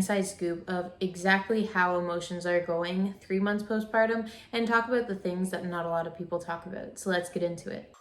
inside scoop of exactly how emotions are going 3 months postpartum and talk about the things that not a lot of people talk about. So let's get into it.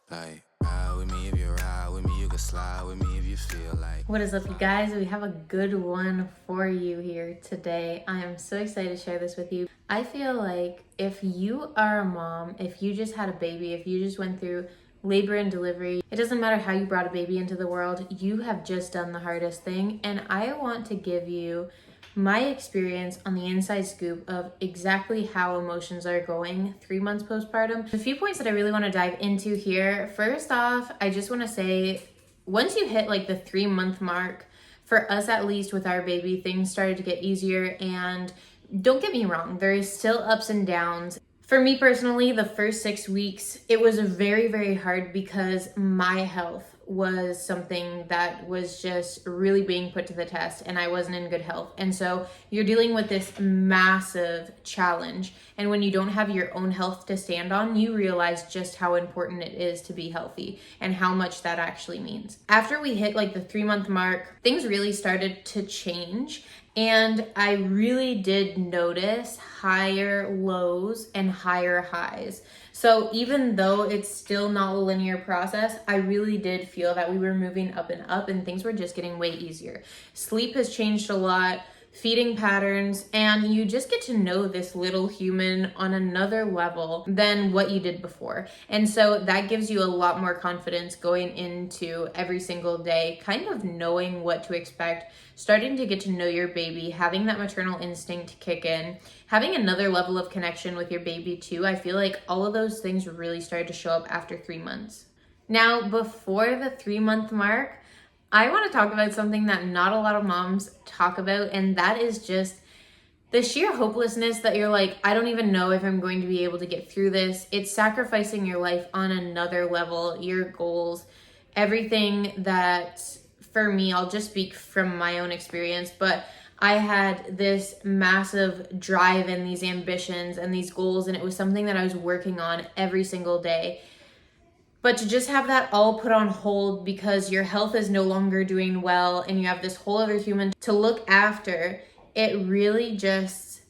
Like, ride with me if you ride with me, you can slide with me if you feel like. What is up, you guys? We have a good one for you here today. I am so excited to share this with you. I feel like if you are a mom, if you just had a baby, if you just went through labor and delivery, it doesn't matter how you brought a baby into the world, you have just done the hardest thing. And I want to give you my experience on the inside scoop of exactly how emotions are going 3 months postpartum. A few points that I really want to dive into here. First off, I just want to say, once you hit like the 3 month mark, for us at least with our baby, things started to get easier. And don't get me wrong, there is still ups and downs. For me personally, the first 6 weeks, it was very, very hard because my health was something that was just really being put to the test and I wasn't in good health. And so you're dealing with this massive challenge. And when you don't have your own health to stand on, you realize just how important it is to be healthy and how much that actually means. After we hit like the 3 month mark, things really started to change. And I really did notice higher lows and higher highs. So even though it's still not a linear process, I really did feel that we were moving up and things were just getting way easier. Sleep has changed a lot, feeding patterns, and you just get to know this little human on another level than what you did before. And so that gives you a lot more confidence going into every single day, kind of knowing what to expect, starting to get to know your baby, having that maternal instinct kick in, having another level of connection with your baby too. I feel like all of those things really started to show up after 3 months. Now, before the 3 month mark, I want to talk about something that not a lot of moms talk about, and that is just the sheer hopelessness that you're like, I don't even know if I'm going to be able to get through this. It's sacrificing your life on another level, your goals, everything that, for me, I'll just speak from my own experience, but I had this massive drive and these ambitions and these goals, and it was something that I was working on every single day. But to just have that all put on hold because your health is no longer doing well and you have this whole other human to look after, it really just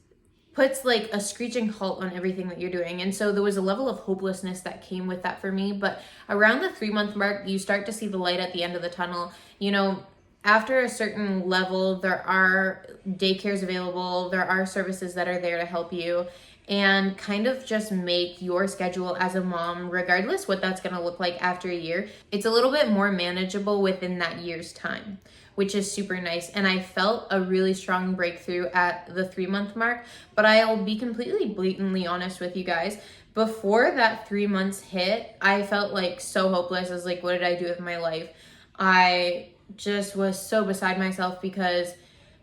puts like a screeching halt on everything that you're doing. And so there was a level of hopelessness that came with that for me. But around the 3 month mark, you start to see the light at the end of the tunnel. You know, after a certain level, there are daycares available, there are services that are there to help you and kind of just make your schedule as a mom, regardless what that's going to look like after a year, it's a little bit more manageable within that year's time, which is super nice. And I felt a really strong breakthrough at the 3 month mark, but I'll be completely blatantly honest with you guys. Before that 3 months hit, I felt like so hopeless. I was like, what did I do with my life? I just was so beside myself because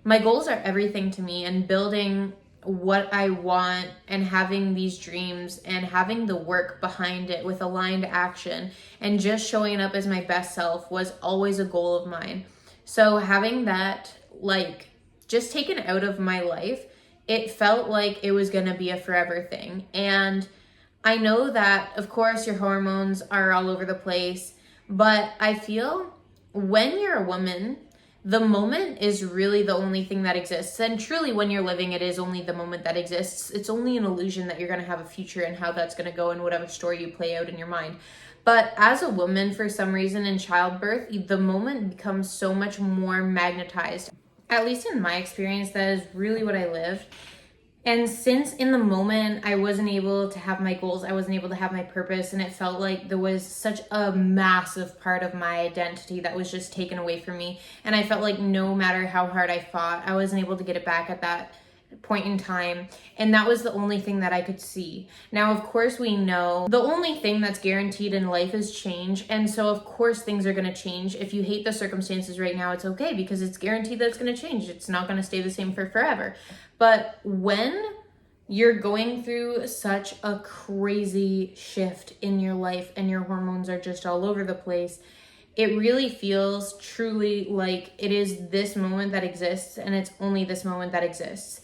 my goals are everything to me, and building what I want and having these dreams and having the work behind it with aligned action and just showing up as my best self was always a goal of mine. So having that like just taken out of my life, it felt like it was going to be a forever thing. And I know that of course your hormones are all over the place, but I feel when you're a woman, the moment is really the only thing that exists. And truly, when you're living, it is only the moment that exists. It's only an illusion that you're going to have a future and how that's going to go in whatever story you play out in your mind. But as a woman, for some reason in childbirth, the moment becomes so much more magnetized. At least in my experience, that is really what I lived. And since in the moment I wasn't able to have my goals, I wasn't able to have my purpose, and it felt like there was such a massive part of my identity that was just taken away from me. And I felt like no matter how hard I fought, I wasn't able to get it back at that point in time. And that was the only thing that I could see. Now, of course, we know the only thing that's guaranteed in life is change. And so, of course, things are going to change. If you hate the circumstances right now, it's okay because it's guaranteed that it's going to change. It's not going to stay the same for forever. But when you're going through such a crazy shift in your life and your hormones are just all over the place, it really feels truly like it is this moment that exists, and it's only this moment that exists.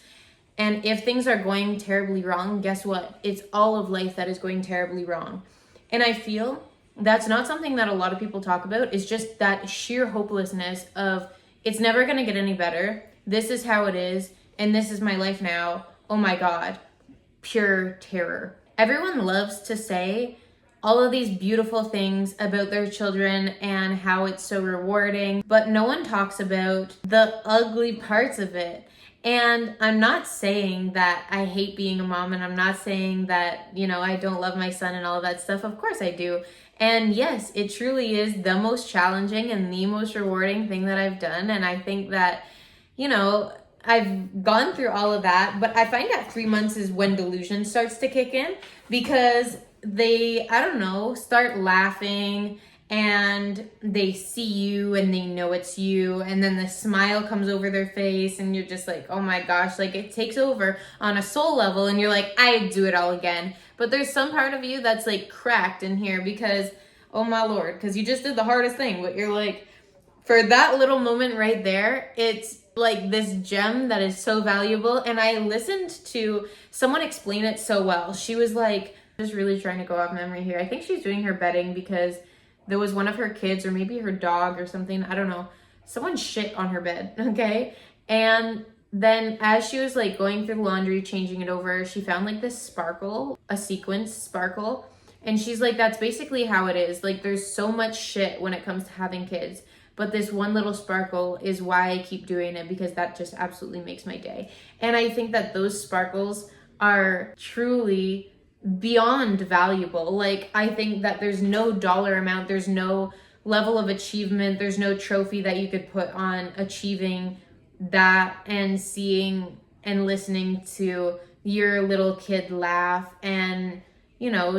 And if things are going terribly wrong, guess what? It's all of life that is going terribly wrong. And I feel that's not something that a lot of people talk about. It's just that sheer hopelessness of it's never going to get any better. This is how it is. And this is my life now. Oh my God. Pure terror. Everyone loves to say all of these beautiful things about their children and how it's so rewarding, but no one talks about the ugly parts of it. And I'm not saying that I hate being a mom, and I'm not saying that, I don't love my son and all of that stuff. Of course I do. And yes, it truly is the most challenging and the most rewarding thing that I've done. And I think that, I've gone through all of that, but I find at 3 months is when delusion starts to kick in, because they, start laughing and they see you and they know it's you, and then the smile comes over their face and you're just like, oh my gosh, like it takes over on a soul level and you're like, I do it all again. But there's some part of you that's like cracked in here because, oh my Lord, because you just did the hardest thing, but you're like, for that little moment right there, it's like this gem that is so valuable. And I listened to someone explain it so well. She was like, just really trying to go off memory here. I think she's doing her bedding because there was one of her kids or maybe her dog or something, I don't know, someone shit on her bed, okay? And then as she was like going through the laundry, changing it over, she found like this sparkle, a sequence sparkle. And she's like, that's basically how it is. Like there's so much shit when it comes to having kids, but this one little sparkle is why I keep doing it, because that just absolutely makes my day. And I think that those sparkles are truly beyond valuable. Like I think that there's no dollar amount, there's no level of achievement, there's no trophy that you could put on achieving that and seeing and listening to your little kid laugh and,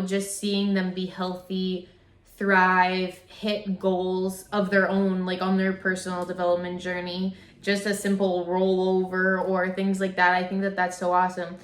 just seeing them be healthy, thrive, hit goals of their own, like on their personal development journey, just a simple rollover or things like that. I think that that's so awesome.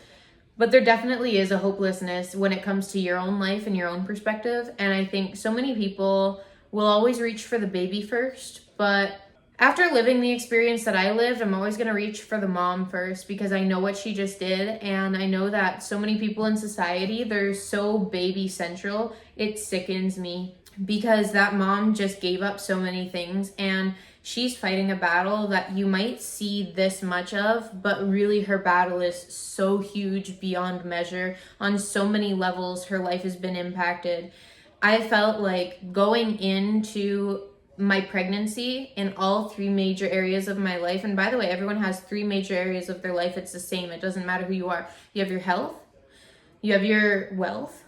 But there definitely is a hopelessness when it comes to your own life and your own perspective. And I think so many people will always reach for the baby first. But after living the experience that I lived, I'm always going to reach for the mom first, because I know what she just did. And I know that so many people in society, they're so baby central. It sickens me, because that mom just gave up so many things, and she's fighting a battle that you might see this much of, but really her battle is so huge beyond measure. On so many levels, her life has been impacted. I felt like going into my pregnancy in all 3 major areas of my life, and by the way, everyone has 3 major areas of their life. It's the same. It doesn't matter who you are. You have your health, you have your wealth,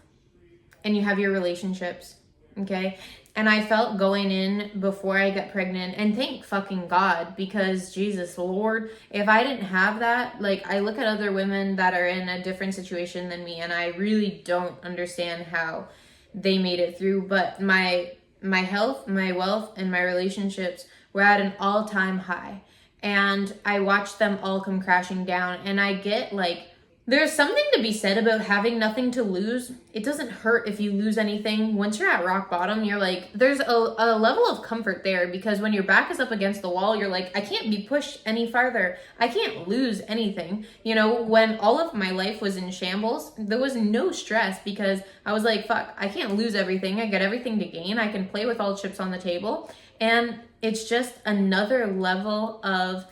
and you have your relationships. Okay. And I felt going in before I got pregnant, and thank fucking God, because Jesus Lord, if I didn't have that, like I look at other women that are in a different situation than me, and I really don't understand how they made it through. But my health, my wealth, and my relationships were at an all-time high, and I watched them all come crashing down. And I get like, there's something to be said about having nothing to lose. It doesn't hurt if you lose anything. Once you're at rock bottom, you're like, there's a level of comfort there, because when your back is up against the wall, you're like, I can't be pushed any farther. I can't lose anything. When all of my life was in shambles, there was no stress, because I was like, fuck, I can't lose everything. I got everything to gain. I can play with all chips on the table. And it's just another level of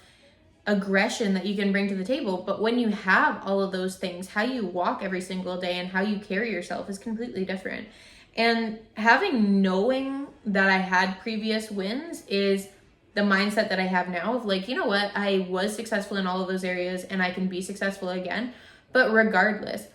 aggression that you can bring to the table. But when you have all of those things, how you walk every single day and how you carry yourself is completely different. And knowing that I had previous wins is the mindset that I have now of like, you know what, I was successful in all of those areas and I can be successful again. But regardless,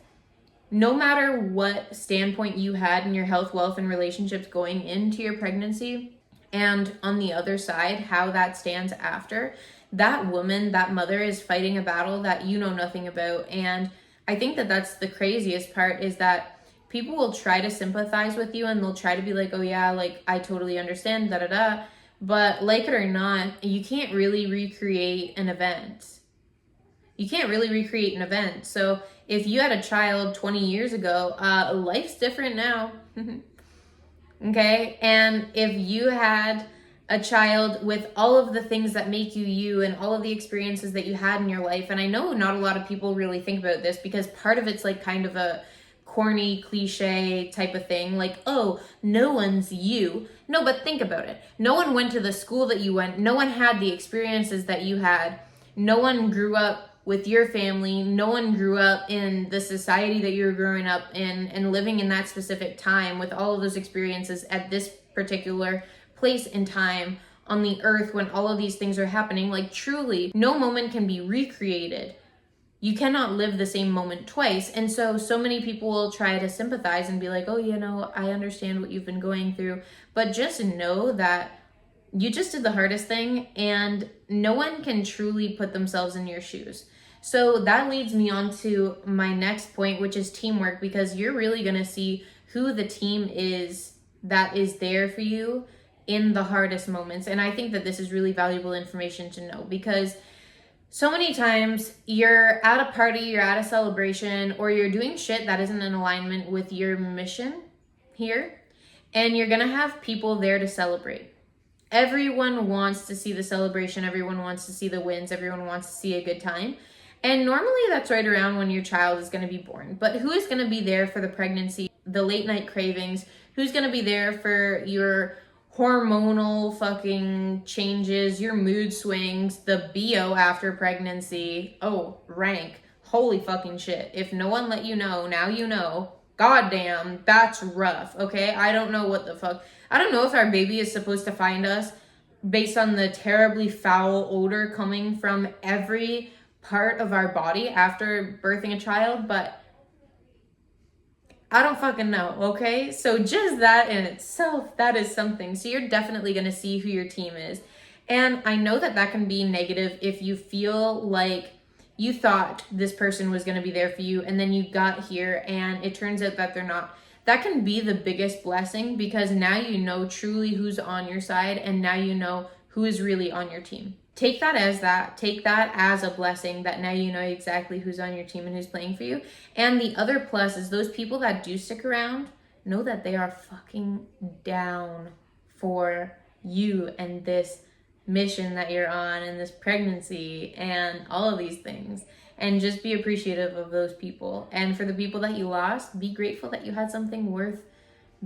no matter what standpoint you had in your health, wealth, and relationships going into your pregnancy, and on the other side, how that stands after, that woman, that mother is fighting a battle that you know nothing about. And I think that that's the craziest part, is that people will try to sympathize with you and they'll try to be like, oh yeah, like I totally understand, da da da. But like it or not, you can't really recreate an event. So if you had a child 20 years ago, life's different now. Okay. And if you had a child with all of the things that make you you and all of the experiences that you had in your life. And I know not a lot of people really think about this, because part of it's like kind of a corny cliche type of thing, like, oh, no one's you. No, but think about it. No one went to the school that you went. No one had the experiences that you had. No one grew up with your family. No one grew up in the society that you were growing up in and living in that specific time with all of those experiences at this particular place in time on the earth when all of these things are happening. Like, truly, no moment can be recreated. You cannot live the same moment twice. And so many people will try to sympathize and be like, oh, you know, I understand what you've been going through. But just know that you just did the hardest thing, and no one can truly put themselves in your shoes. So that leads me on to my next point, which is teamwork, because you're really going to see who the team is that is there for you in the hardest moments. And I think that this is really valuable information to know, because so many times you're at a party, you're at a celebration, or you're doing shit that isn't in alignment with your mission here, and you're gonna have people there to celebrate. Everyone wants to see the celebration, everyone wants to see the wins, everyone wants to see a good time. And normally that's right around when your child is gonna be born. But who is gonna be there for the pregnancy, the late night cravings? Who's gonna be there for your hormonal fucking changes, your mood swings, the BO after pregnancy? Oh, rank. Holy fucking shit. If no one let you know, now you know. Goddamn, that's rough, okay? I don't know what the fuck. I don't know if our baby is supposed to find us based on the terribly foul odor coming from every part of our body after birthing a child, but I don't fucking know, okay? So just that in itself, that is something. So you're definitely going to see who your team is. And I know that that can be negative if you feel like you thought this person was going to be there for you, and then you got here and it turns out that they're not. That can be the biggest blessing, because now you know truly who's on your side, and now you know who is really on your team. Take that as that. Take that as a blessing, that now you know exactly who's on your team and who's playing for you. And the other plus is those people that do stick around, know that they are fucking down for you and this mission that you're on and this pregnancy and all of these things. And just be appreciative of those people. And for the people that you lost, be grateful that you had something worth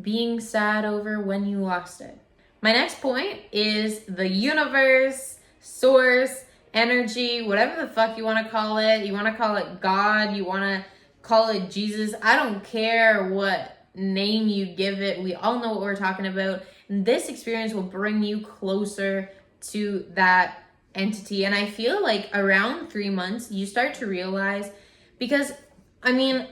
being sad over when you lost it. My next point is the universe, source, energy, whatever the fuck you want to call it. You want to call it God, you want to call it Jesus. I don't care what name you give it. We all know what we're talking about. And this experience will bring you closer to that entity. And I feel like around 3 months, you start to realize, because I mean,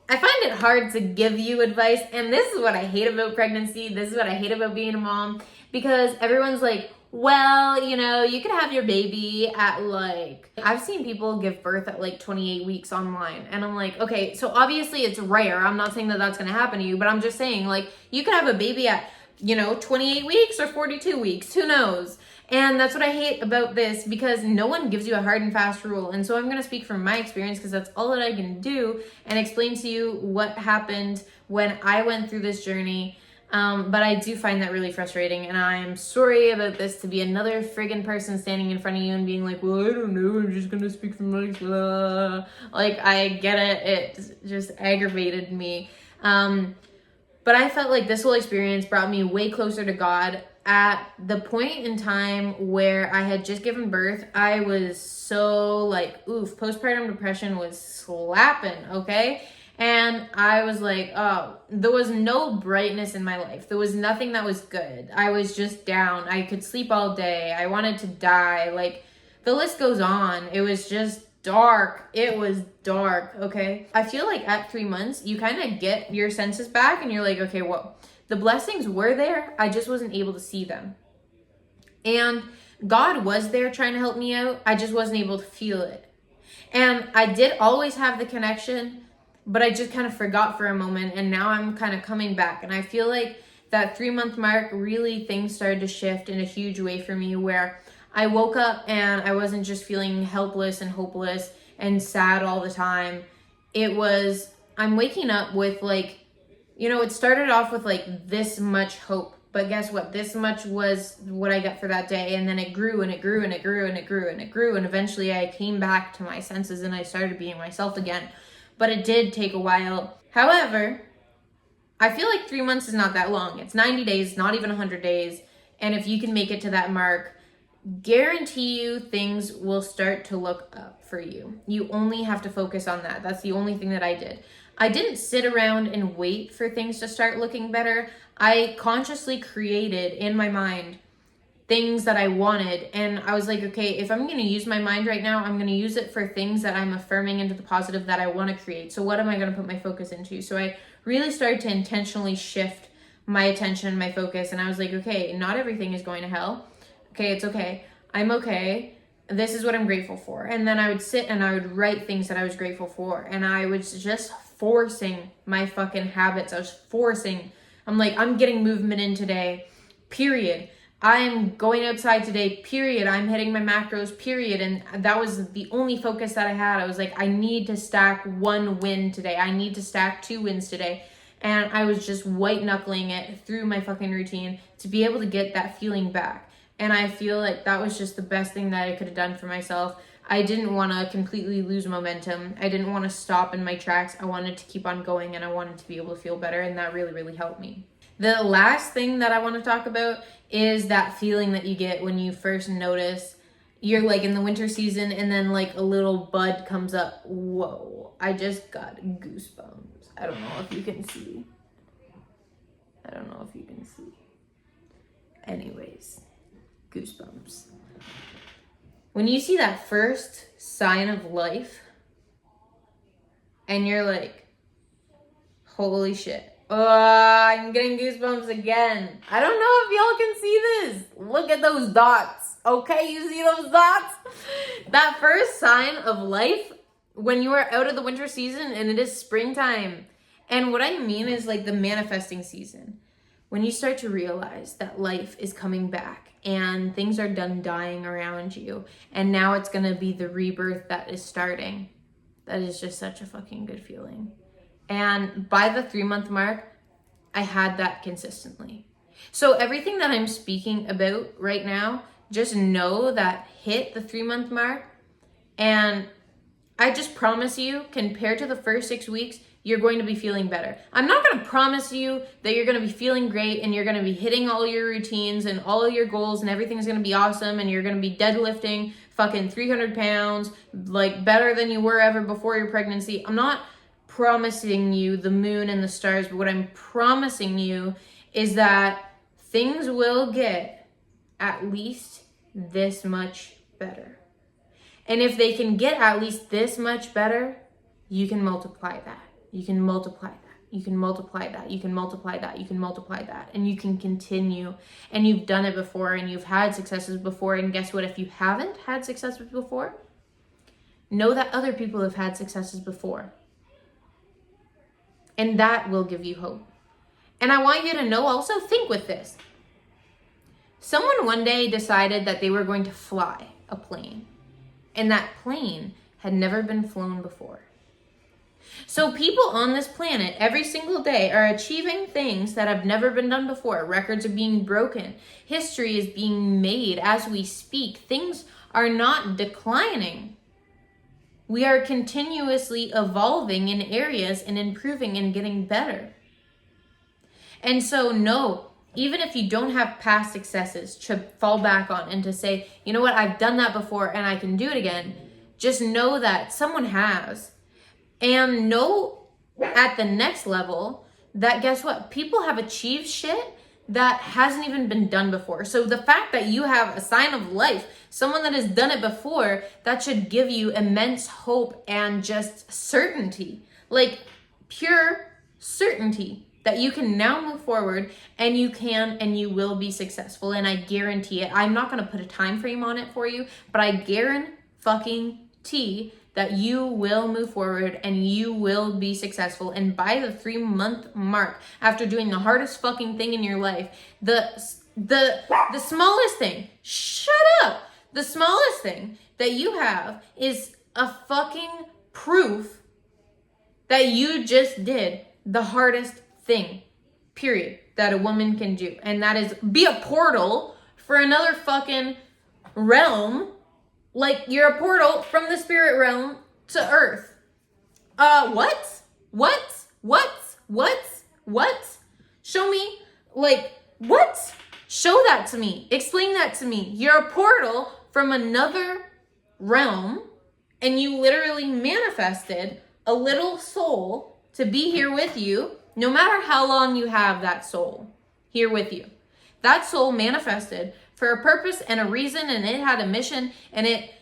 I find it hard to give you advice. And this is what I hate about pregnancy. This is what I hate about being a mom, because everyone's like, well, you know, you could have your baby at like, I've seen people give birth at like 28 weeks online. And I'm like, okay, so obviously it's rare. I'm not saying that that's going to happen to you, but I'm just saying, like, you could have a baby at, you know, 28 weeks or 42 weeks, who knows? And that's what I hate about this, because no one gives you a hard and fast rule. And so I'm going to speak from my experience, because that's all that I can do, and explain to you what happened when I went through this journey. But I do find that really frustrating, and I'm sorry about this to be another friggin' person standing in front of you and being like, well, I don't know, I'm just gonna speak from my experience. Like, I get it, it just aggravated me. But I felt like this whole experience brought me way closer to God. At the point in time where I had just given birth, I was so like, oof, postpartum depression was slapping, okay? And I was like, oh, there was no brightness in my life. There was nothing that was good. I was just down. I could sleep all day. I wanted to die. Like, the list goes on. It was just dark. It was dark, okay? I feel like at 3 months, you kind of get your senses back and you're like, okay, well, the blessings were there. I just wasn't able to see them. And God was there trying to help me out. I just wasn't able to feel it. And I did always have the connection, but I just kind of forgot for a moment, and now I'm kind of coming back. And I feel like that 3 month mark, really things started to shift in a huge way for me, where I woke up and I wasn't just feeling helpless and hopeless and sad all the time. It was, I'm waking up with like, you know, it started off with like this much hope, but guess what? This much was what I got for that day. And then it grew and it grew and it grew and it grew and it grew. And eventually I came back to my senses and I started being myself again. But it did take a while. However, I feel like 3 months is not that long. It's 90 days, not even 100 days. And if you can make it to that mark, guarantee you things will start to look up for you. You only have to focus on that. That's the only thing that I did. I didn't sit around and wait for things to start looking better. I consciously created in my mind things that I wanted. And I was like, okay, if I'm going to use my mind right now, I'm going to use it for things that I'm affirming into the positive that I want to create. So what am I going to put my focus into? So I really started to intentionally shift my attention, my focus. And I was like, okay, not everything is going to hell. Okay, it's okay. I'm okay. This is what I'm grateful for. And then I would sit and I would write things that I was grateful for. And I was just forcing my fucking habits. I'm like, I'm getting movement in today, period. I'm going outside today, period. I'm hitting my macros, period. And that was the only focus that I had. I was like, I need to stack 1 win today. I need to stack 2 wins today. And I was just white knuckling it through my fucking routine to be able to get that feeling back. And I feel like that was just the best thing that I could have done for myself. I didn't want to completely lose momentum. I didn't want to stop in my tracks. I wanted to keep on going and I wanted to be able to feel better. And that really, really helped me. The last thing that I want to talk about is that feeling that you get when you first notice you're like in the winter season and then like a little bud comes up. Whoa, I just got goosebumps. I don't know if you can see. Anyways, goosebumps. When you see that first sign of life and you're like, holy shit. I'm getting goosebumps again. I don't know if y'all can see this. Look at those dots. Okay, you see those dots? That first sign of life when you are out of the winter season and it is springtime. And what I mean is like the manifesting season. When you start to realize that life is coming back and things are done dying around you. And now it's going to be the rebirth that is starting. That is just such a fucking good feeling. And by the 3-month mark, I had that consistently. So everything that I'm speaking about right now, just know that hit the 3-month mark. And I just promise you, compared to the first 6 weeks, you're going to be feeling better. I'm not going to promise you that you're going to be feeling great and you're going to be hitting all your routines and all of your goals and everything's going to be awesome and you're going to be deadlifting fucking 300 pounds, like better than you were ever before your pregnancy. I'm not promising you the moon and the stars, but what I'm promising you is that things will get at least this much better. And if they can get at least this much better, you can multiply that. You can multiply that. You can multiply that. You can multiply that. You can multiply that. And you can continue. And you've done it before and you've had successes before. And guess what? If you haven't had successes before, know that other people have had successes before. And that will give you hope. And I want you to know also, think with this. Someone one day decided that they were going to fly a plane. And that plane had never been flown before. So people on this planet every single day are achieving things that have never been done before. Records are being broken. History is being made as we speak. Things are not declining. We are continuously evolving in areas and improving and getting better. And so no, even if you don't have past successes to fall back on and to say, you know what, I've done that before and I can do it again. Just know that someone has. And know at the next level that guess what? People have achieved shit that hasn't even been done before. So the fact that you have a sign of life, someone that has done it before, that should give you immense hope and just certainty. Like pure certainty that you can now move forward and you can and you will be successful. And I guarantee it. I'm not going to put a time frame on it for you, but I guarantee that you will move forward and you will be successful. And by the 3-month mark, after doing the hardest fucking thing in your life, the smallest thing, shut up, the smallest thing that you have is a fucking proof that you just did the hardest thing, period, that a woman can do. And that is be a portal for another fucking realm. Like you're a portal from the spirit realm to earth. What? What? Show me, like, what? Show that to me. Explain that to me. You're a portal from another realm, and you literally manifested a little soul to be here with you, no matter how long you have that soul here with you. That soul manifested for a purpose and a reason, and it had a mission, and it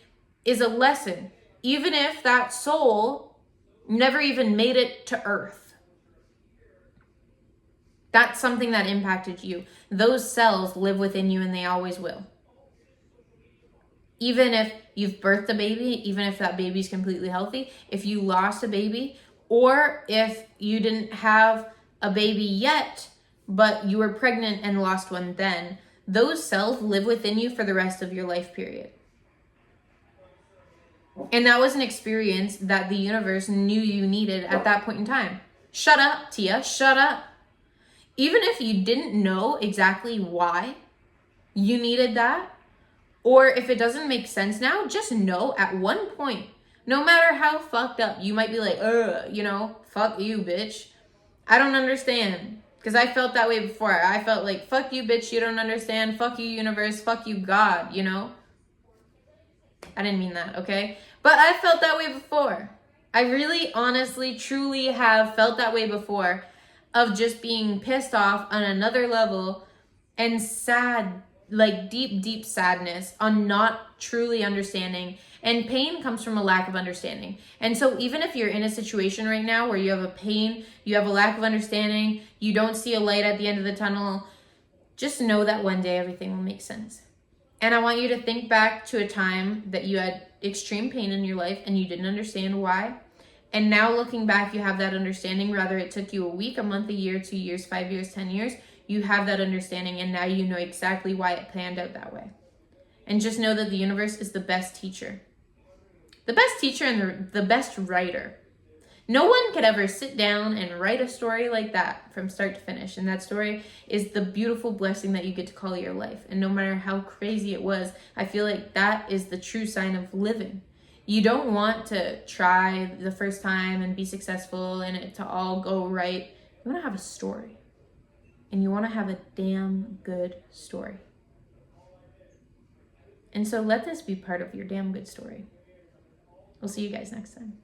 is a lesson, even if that soul never even made it to earth. That's something that impacted you. Those cells live within you, and they always will. Even if you've birthed a baby, even if that baby's completely healthy, if you lost a baby, or if you didn't have a baby yet, but you were pregnant and lost one then, those cells live within you for the rest of your life period. And that was an experience that the universe knew you needed at that point in time. Shut up, Tia, shut up. Even if you didn't know exactly why you needed that, or if it doesn't make sense now, just know at one point, no matter how fucked up, you might be like, fuck you, bitch. I don't understand. Because I felt that way before. I felt like, fuck you, bitch, you don't understand. Fuck you, universe. Fuck you, God, I didn't mean that, okay? But I felt that way before. I really, honestly, truly have felt that way before, of just being pissed off on another level and sad, like deep sadness on not truly understanding. And pain comes from a lack of understanding. And so even if you're in a situation right now where you have a pain, you have a lack of understanding, you don't see a light at the end of the tunnel, just know that one day everything will make sense. And I want you to think back to a time that you had extreme pain in your life and you didn't understand why. And now looking back, you have that understanding, whether it took you a week, a month, a year, 2 years, 5 years, 10 years, you have that understanding, and now you know exactly why it planned out that way. And just know that the universe is the best teacher. The best teacher and the best writer. No one could ever sit down and write a story like that from start to finish. And that story is the beautiful blessing that you get to call your life. And no matter how crazy it was, I feel like that is the true sign of living. You don't want to try the first time and be successful and it to all go right. You want to have a story. And you want to have a damn good story. And so let this be part of your damn good story. We'll see you guys next time.